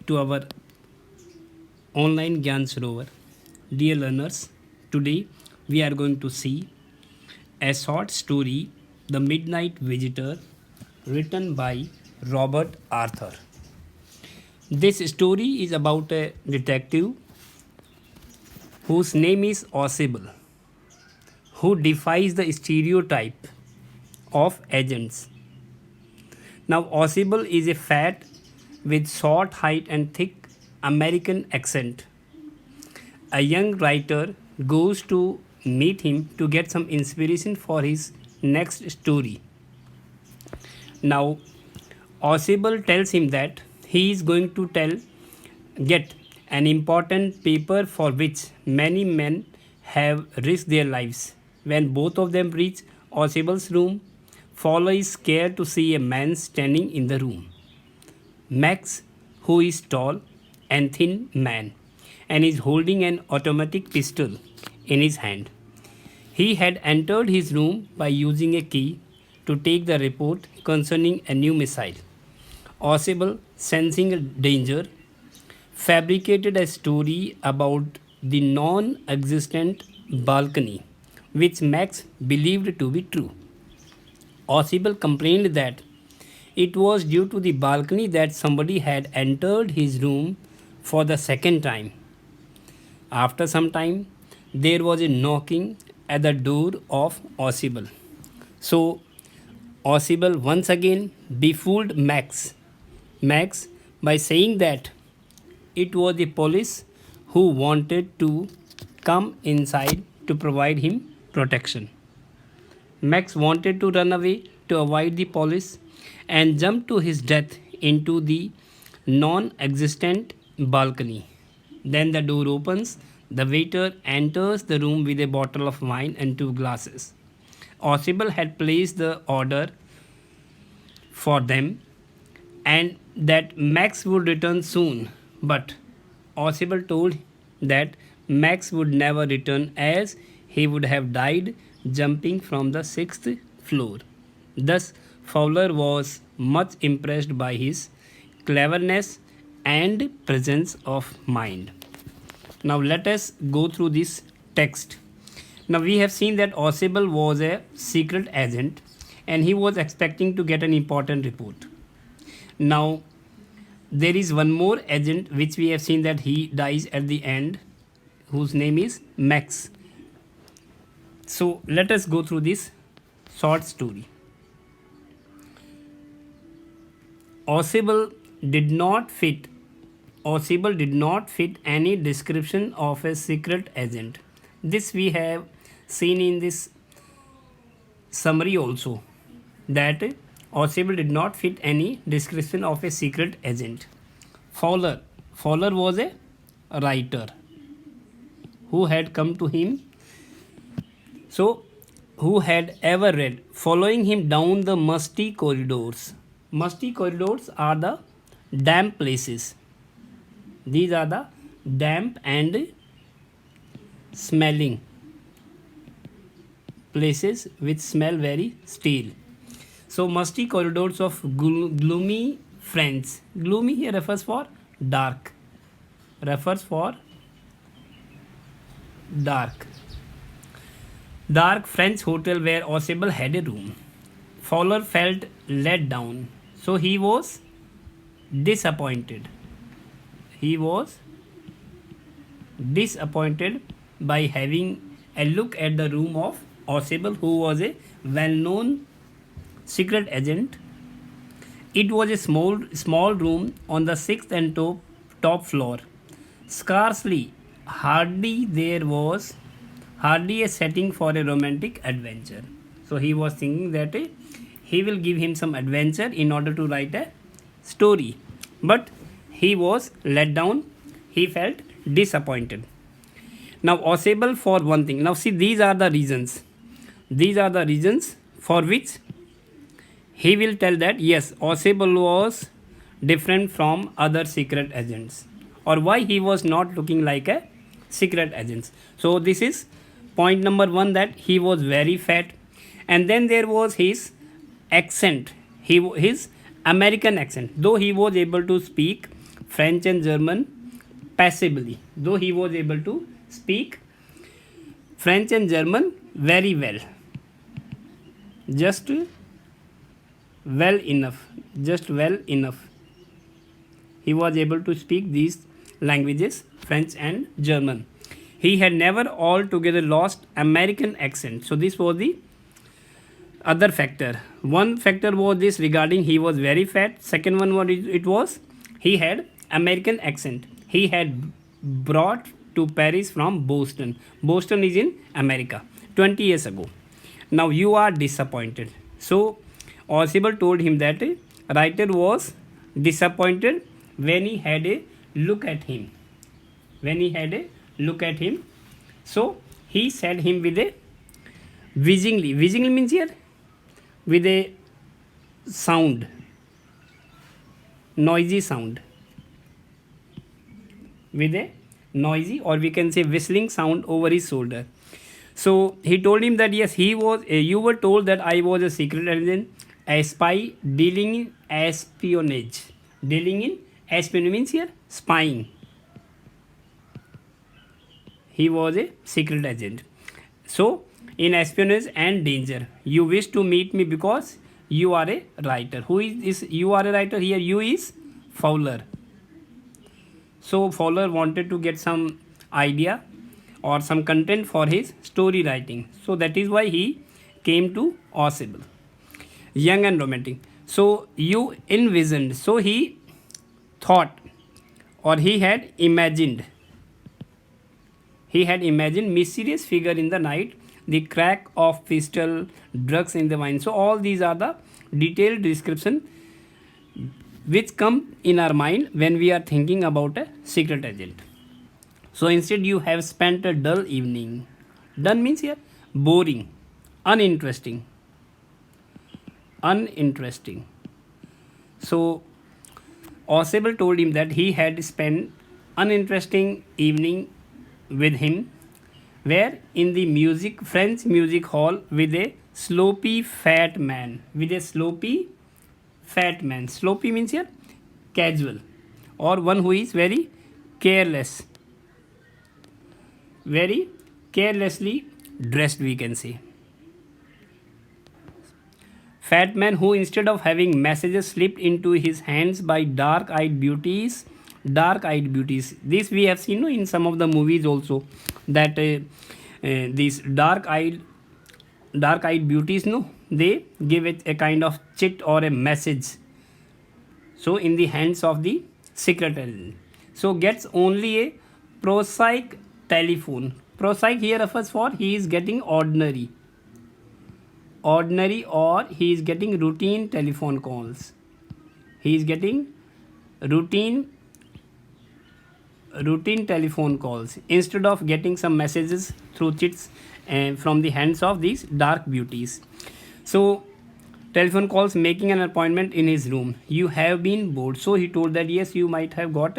to our online Gyan Sarovar. Dear learners, today we are going to see a short story, The Midnight Visitor, written by Robert Arthur. This story is about a detective whose name is Osable, who defies the stereotype of agents. Now, Osable is a fat with short height and thick American accent. A young writer goes to meet him to get some inspiration for his next story. Now, Osable tells him that he is going to get an important paper for which many men have risked their lives. When both of them reach Osable's room, Fowler is scared to see a man standing in the room. Max, who is tall and thin man, and is holding an automatic pistol in his hand. He had entered his room by using a key to take the report concerning a new missile. Osable, sensing a danger, fabricated a story about the non existent balcony, which Max believed to be true. Osable complained that it was due to the balcony that somebody had entered his room for the second time. After some time, there was a knocking at the door of Osable. So, Osable once again befooled Max by saying that it was the police who wanted to come inside to provide him protection. Max wanted to run away to avoid the police and jump to his death into the non existent balcony. Then the door opens, the waiter enters the room with a bottle of wine and two glasses. Osable had placed the order for them and that Max would return soon, but Osable told that Max would never return as he would have died jumping from the sixth floor. Thus, Fowler was much impressed by his cleverness and presence of mind. Now, let us go through this text. Now, we have seen that Osable was a secret agent and he was expecting to get an important report. Now, there is one more agent which we have seen that he dies at the end, whose name is Max. So, let us go through this short story. Osable did not fit any description of a secret agent. This we have seen in this summary also, that Osable did not fit any description of a secret agent. Fowler was a writer who had come to him, so who had ever read, following him down the musty corridors. Musty corridors are the damp places. These are the damp and smelling places which smell very stale. So, musty corridors of gloomy France. Gloomy here refers for dark. Dark French hotel where Osable had a room. Fowler felt let down, so he was disappointed. By having a look at the room of Osable, who was a well-known secret agent. It was a small room on the sixth and top floor. Hardly a setting for a romantic adventure. So he was thinking that he will give him some adventure in order to write a story. But he was let down. He felt disappointed. Now, Osable for one thing. Now, see, these are the reasons. For which he will tell that yes, Osable was different from other secret agents, or why he was not looking like a secret agent. So, this is point number one, that he was very fat, and then there was his accent, his American accent. Though he was able to speak French and German passably, though he was able to speak French and German very well, just well enough, just well enough. He was able to speak these languages, French and German. He had never altogether lost American accent. So this was the other factor. One factor was this regarding he was very fat. Second one was it was he had American accent. He had brought to Paris from Boston. Boston is in America 20 years ago. Now you are disappointed. So Osibel told him that writer was disappointed when he had a look at him. When he had a look at him. So he said him with a whizzingly. Whizzingly means here with a sound, noisy sound, with a noisy or we can say whistling sound over his shoulder. So he told him that yes, he was. You were told that I was a secret agent, a spy dealing in espionage. Dealing in espionage means here spying. He was a secret agent. So in espionage and danger, you wish to meet me because you are a writer. Who is this? You are a writer here. You is Fowler. So Fowler wanted to get some idea or some content for his story writing. So that is why he came to Osibel. Young and romantic. So you envisioned. So he thought or he had imagined. He had imagined mysterious figure in the night, the crack of pistol, drugs in the wine. So all these are the detailed description which come in our mind when we are thinking about a secret agent. So instead you have spent a dull evening. Dull means here boring, uninteresting. Uninteresting. So Osibel told him that he had spent uninteresting evening with him where in the music French music hall with a sloppy fat man. With a sloppy fat man. Sloppy means here casual or one who is very careless. Very carelessly dressed we can say. Fat man who instead of having messages slipped into his hands by dark-eyed beauties. This we have seen in some of the movies also that these dark-eyed beauties, no, they give it a kind of chit or a message. So in the hands of the secretary. So gets only a prosaic telephone. Prosaic here refers for he is getting ordinary or he is getting routine telephone calls. He is getting routine telephone calls instead of getting some messages through chits from the hands of these dark beauties. So telephone calls, making an appointment in his room. You have been bored. So he told that yes, you might have got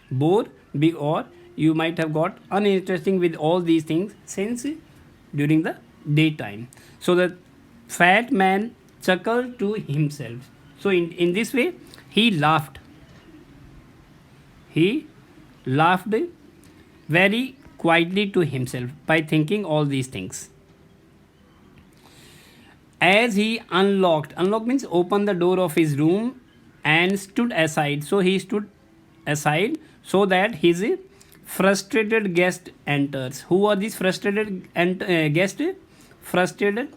bored or you might have got uninteresting with all these things since during the daytime. So the fat man chuckled to himself. So in this way he laughed. He laughed very quietly to himself by thinking all these things. As he unlocked means opened the door of his room and stood aside. So he stood aside so that his frustrated guest enters. Who was this frustrated guest? Frustrated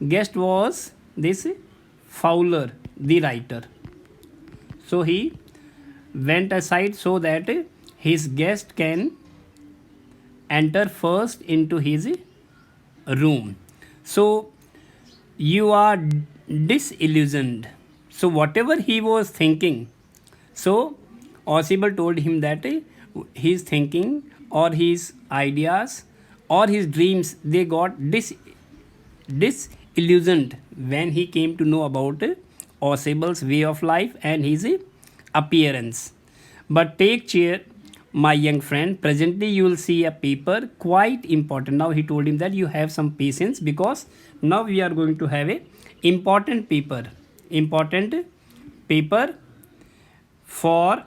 guest was this Fowler, the writer. So he went aside so that his guest can enter first into his room. So you are disillusioned. So whatever he was thinking, so Osibel told him that his thinking or his ideas or his dreams, they got disillusioned when he came to know about Osibel's way of life and his appearance. But take cheer, my young friend, presently you will see a paper quite important. Now he told him that you have some patience because now we are going to have a important paper for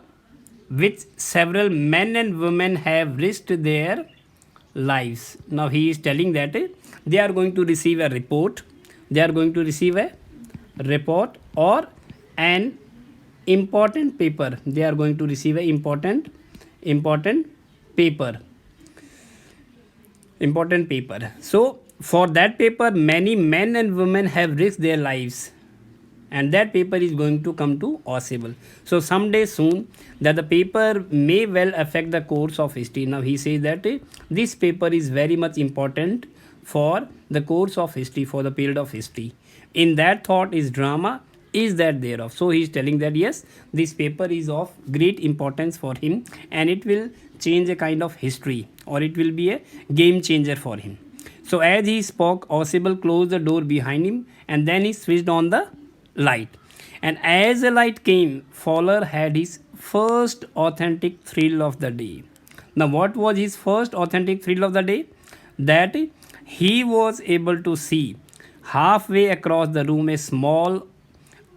which several men and women have risked their lives. Now he is telling that they are going to receive a report. They are going to receive a report or an important paper. They are going to receive a important paper. Important paper. So for that paper, many men and women have risked their lives, and that paper is going to come to Ausable. So someday soon that the paper may well affect the course of history. Now he says that this paper is very much important for the course of history, for the period of history. In that thought is drama, is that thereof. So he is telling that yes, this paper is of great importance for him, and it will change a kind of history, or it will be a game changer for him. So as he spoke, Ausable closed the door behind him, and then he switched on the light. And as the light came, Fowler had his first authentic thrill of the day. Now, what was his first authentic thrill of the day? That he was able to see halfway across the room a small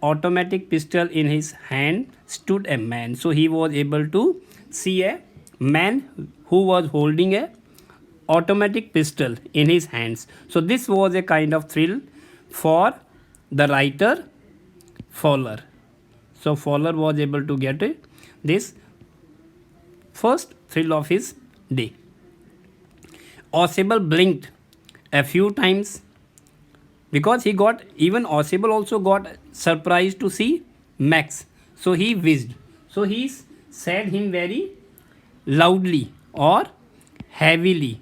automatic pistol in his hand stood a man. So he was able to see a man who was holding a automatic pistol in his hands. So this was a kind of thrill for the writer Fowler. So Fowler was able to get this first thrill of his day. Ausable blinked a few times because he got, even Ausable also got surprised to see Max. So he whizzed. So he said him very loudly or heavily.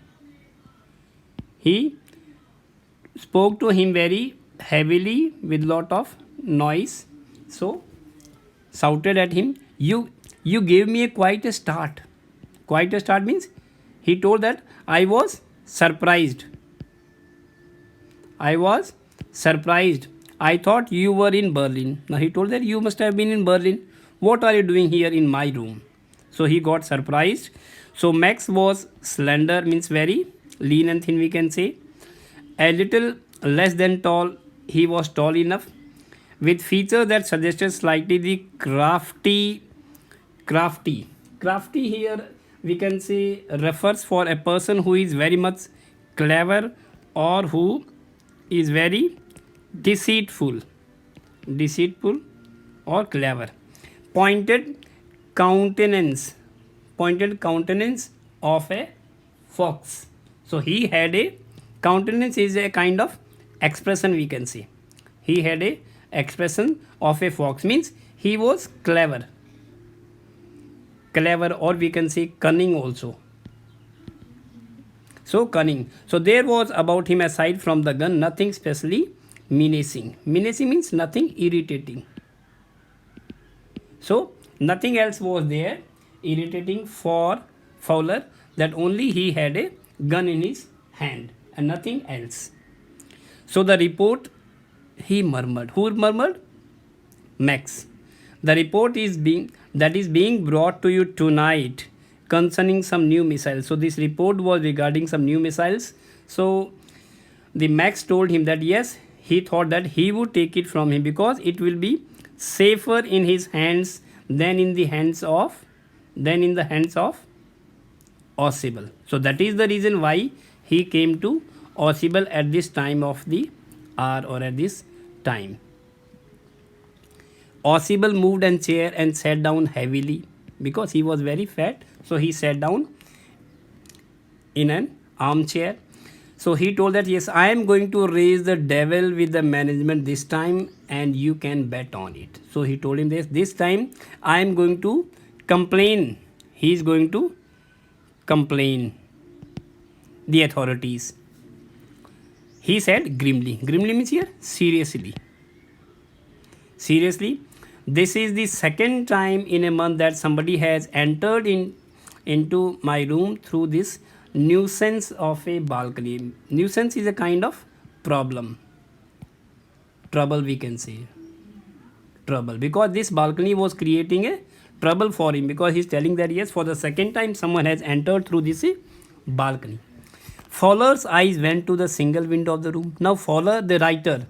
He spoke to him very heavily with lot of noise. So shouted at him, you gave me quite a start. Quite a start means he told that I was surprised. I was surprised. I thought you were in Berlin. Now he told that you must have been in Berlin. What are you doing here in my room? So he got surprised. So Max was slender, means very lean and thin, we can say. A little less than tall. He was tall enough, with features that suggested slightly the crafty. Crafty here we can say refers for a person who is very much clever or who is very deceitful or clever. Pointed countenance of a fox. So he had a countenance, is a kind of expression, we can say. He had a expression of a fox, means he was clever, or we can say cunning also. So cunning. So there was about him, aside from the gun, nothing specially menacing. Menacing means nothing irritating. So nothing else was there irritating for Fowler, that only he had a gun in his hand and nothing else. So the report, he murmured. Who murmured? Max. The report is being brought to you tonight concerning some new missiles. So this report was regarding some new missiles. So the Max told him that yes, he thought that he would take it from him because it will be safer in his hands than in the hands of Ausable. So that is the reason why he came to Ausable at this time of the hour, or at this time. Ausable moved a chair and sat down heavily because he was very fat. So he sat down in an armchair. So he told that yes, I am going to raise the devil with the management this time, and you can bet on it. So he told him this time I am going to complain. He is going to complain the authorities. He said grimly. Grimly means here seriously. Seriously, this is the second time in a month that somebody has entered into my room through this nuisance of a balcony. Nuisance is a kind of problem. Trouble, we can say. Trouble. Because this balcony was creating a trouble for him, because he's telling that yes, for the second time someone has entered through this balcony. Fowler's eyes went to the single window of the room. Now Fowler, the writer,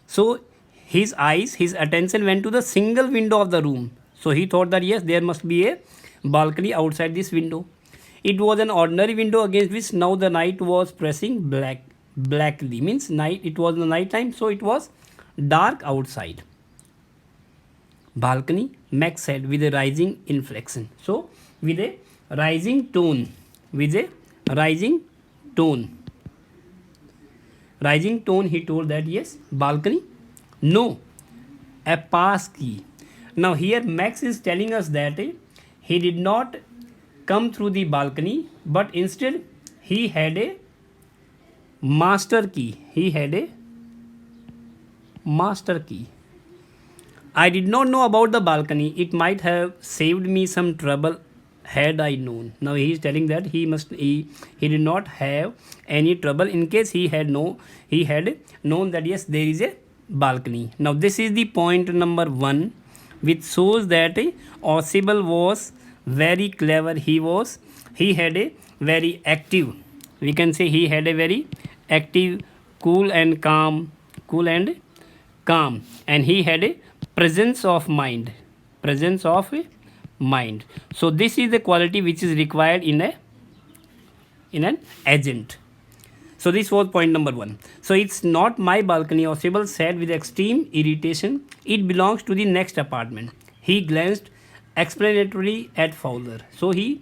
so his eyes, his attention went to the single window of the room. So he thought that yes, there must be a balcony outside this window. It was an ordinary window against which now the night was pressing blackly. Means night. It was the night time, so it was dark outside. Balcony, Max said with a rising inflection. So with a rising tone, with a rising tone, he told that yes, balcony, no, a pass key. Now here Max is telling us that he did not come through the balcony, but instead he had a master key. He had a master key. I did not know about the balcony. It might have saved me some trouble had I known. Now he is telling that he did not have any trouble in case he had known that yes, there is a balcony. Now this is the point number 1, which shows that Ausable was very clever. He had a very active, we can say he had a very active, cool and calm, and he had a presence of mind. So this is the quality which is required in an agent. So this was point number 1. So it's not my balcony, Ausable said with extreme irritation. It belongs to the next apartment. He glanced explanatorily at Fowler. So he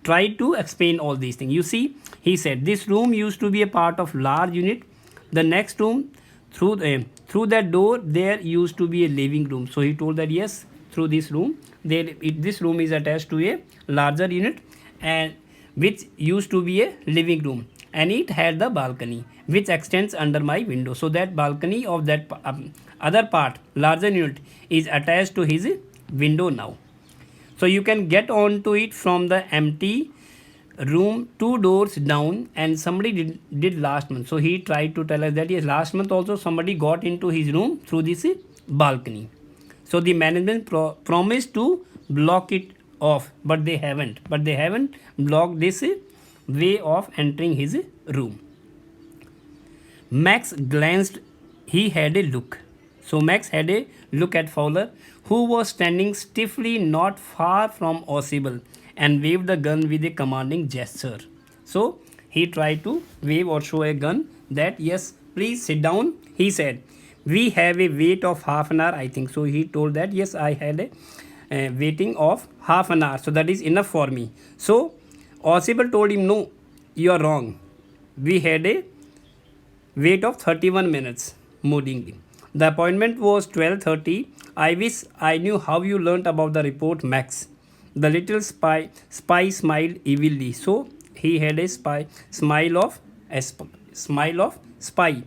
tried to explain all these things. You see, he said this room used to be a part of large unit. The next room, through that door there used to be a living room. So he told that yes, through this room this room is attached to a larger unit, and which used to be a living room, and it had the balcony which extends under my window. So that balcony of that other part, larger unit, is attached to his window now. So you can get onto it from the empty room 2 doors down, and somebody did last month. So he tried to tell us that yes, last month also somebody got into his room through this balcony. So the management promised to block it off, but they haven't blocked this way of entering his room. Max glanced. He had a look. So Max had a look at Fowler, who was standing stiffly not far from Ausable, and waved the gun with a commanding gesture. So he tried to wave or show a gun that yes, please sit down. He said, we have a wait of half an hour, I think. So he told that yes, I had a waiting of half an hour, so that is enough for me. So Ausable told him, no, you are wrong. We had a wait of 31 minutes moodingly. The appointment was 12:30. I wish I knew how you learnt about the report, Max. The little spy smiled evilly. So he had a smile of spy.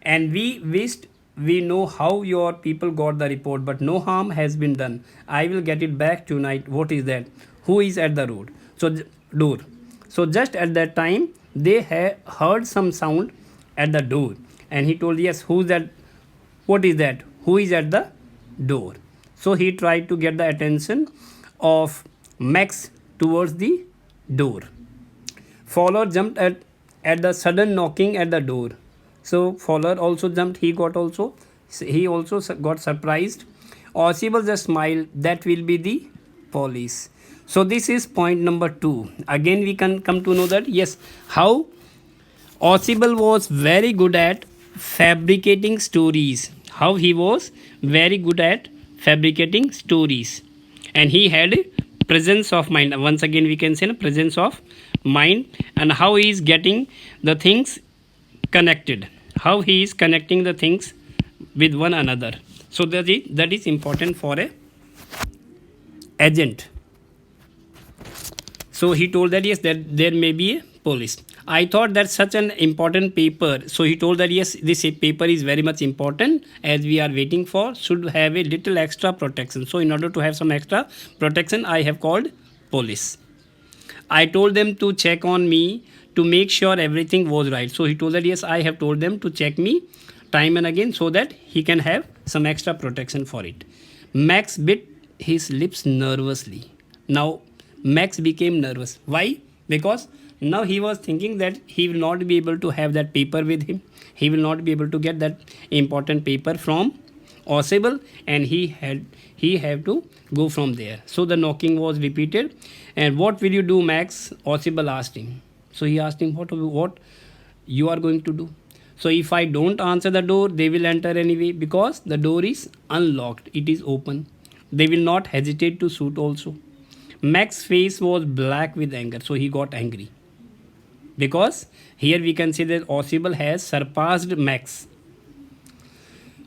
And we wished we know how your people got the report, but no harm has been done. I will get it back tonight. What is that? Who is at the door? So just at that time, they heard some sound at the door, and he told, yes, who's that? What is that? Who is at the door? So he tried to get the attention of Max towards the door. Fowler jumped at the sudden knocking at the door. So Fowler also jumped. He also got surprised. Ausable just smiled. That will be the police. So this is point number 2. Again we can come to know that yes, how Ausable was very good at fabricating stories. How he was very good at fabricating stories, and he had a presence of mind. Once again we can say presence of mind, and how he is getting the things connected, how he is connecting the things with one another. So that is important for a agent. So he told that yes, that there may be a police. I thought that such an important paper. So he told that yes, this paper is very much important, as we are waiting for, should have a little extra protection. So in order to have some extra protection, I have called police. I told them to check on me to make sure everything was right. So he told that yes, I have told them to check me time and again so that he can have some extra protection for it. Max bit his lips nervously. Now Max became nervous. Why? Because now he was thinking that he will not be able to have that paper with him. He will not be able to get that important paper from Audible, and he have to go from there. So the knocking was repeated. And what will you do, Max? Audible asked him. So he asked him, what you are going to do? So if I don't answer the door, they will enter anyway because the door is unlocked. It is open. They will not hesitate to shoot also. Max's face was black with anger, so he got angry. Because here we can see that Audible has surpassed Max.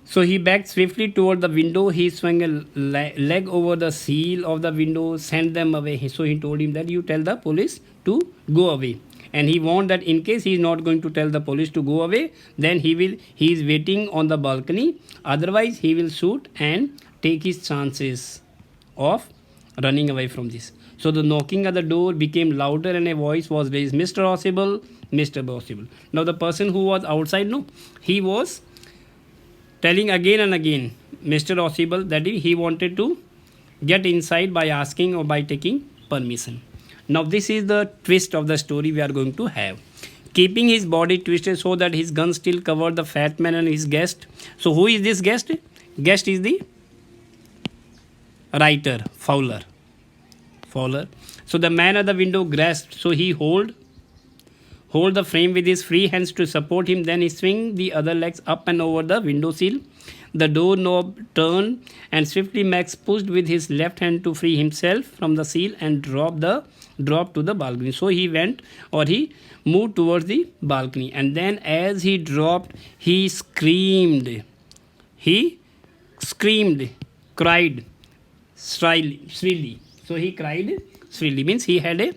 So he backed swiftly toward the window. He swung a leg over the seal of the window, sent them away. So he told him that you tell the police to go away. And he warned that in case he is not going to tell the police to go away, then he is waiting on the balcony. Otherwise, he will shoot and take his chances of running away from this. So the knocking at the door became louder and a voice was raised, Mr. Audible, Mr. Audible. Now the person who was outside, no, he was telling again and again, Mr. Audible, that he wanted to get inside by asking or by taking permission. Now this is the twist of the story we are going to have. Keeping his body twisted so that his gun still covered the fat man and his guest. So who is this guest? Guest is the writer, Fowler. So the man at the window grasped. So he hold the frame with his free hands to support him. Then he swing the other legs up and over the window sill. The door knob turned and swiftly Max pushed with his left hand to free himself from the sill and drop to the balcony. So he moved towards the balcony, and then as he dropped, he screamed. Cried shrilly. So he cried shrilly, means he had a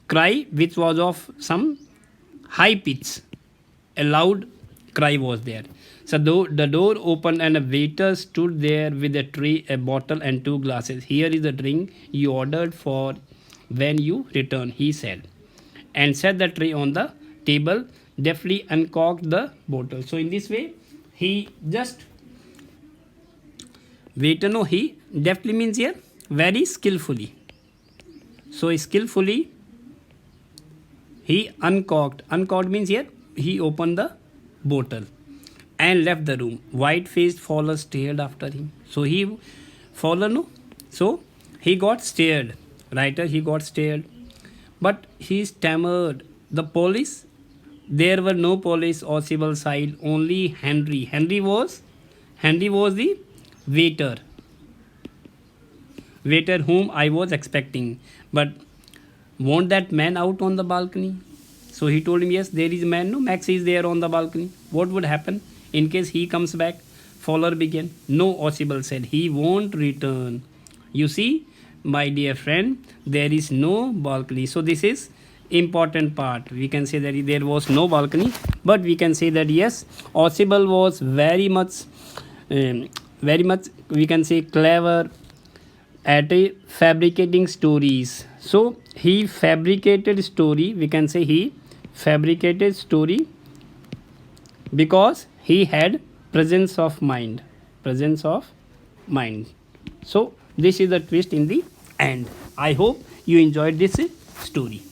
cry which was of some high pitch. A loud cry was there. So the door opened and a waiter stood there with a tray, a bottle and 2 glasses. Here is the drink you ordered for when you return, he said, and set the tray on the table, deftly uncorked the bottle. So in this way, he deftly means here very skillfully. So skillfully he uncorked. Uncorked means here he opened the bottle and left the room. White-faced Fowler stared after him. So he got stared. He got stared. But he stammered. The police? There were no police or civil side, only Henry. Henry was the waiter whom I was expecting. But won't that man out on the balcony? So he told him, yes, there is a man. No, Max is there on the balcony. What would happen in case he comes back? Fowler began. No, Audible said, he won't return. You see, my dear friend, there is no balcony. So this is important part. We can say that there was no balcony, but we can say that yes, Audible was very much we can say clever at fabricating stories. So he fabricated story. We can say he fabricated story because he had presence of mind. So this is the twist in the end. I hope you enjoyed this story.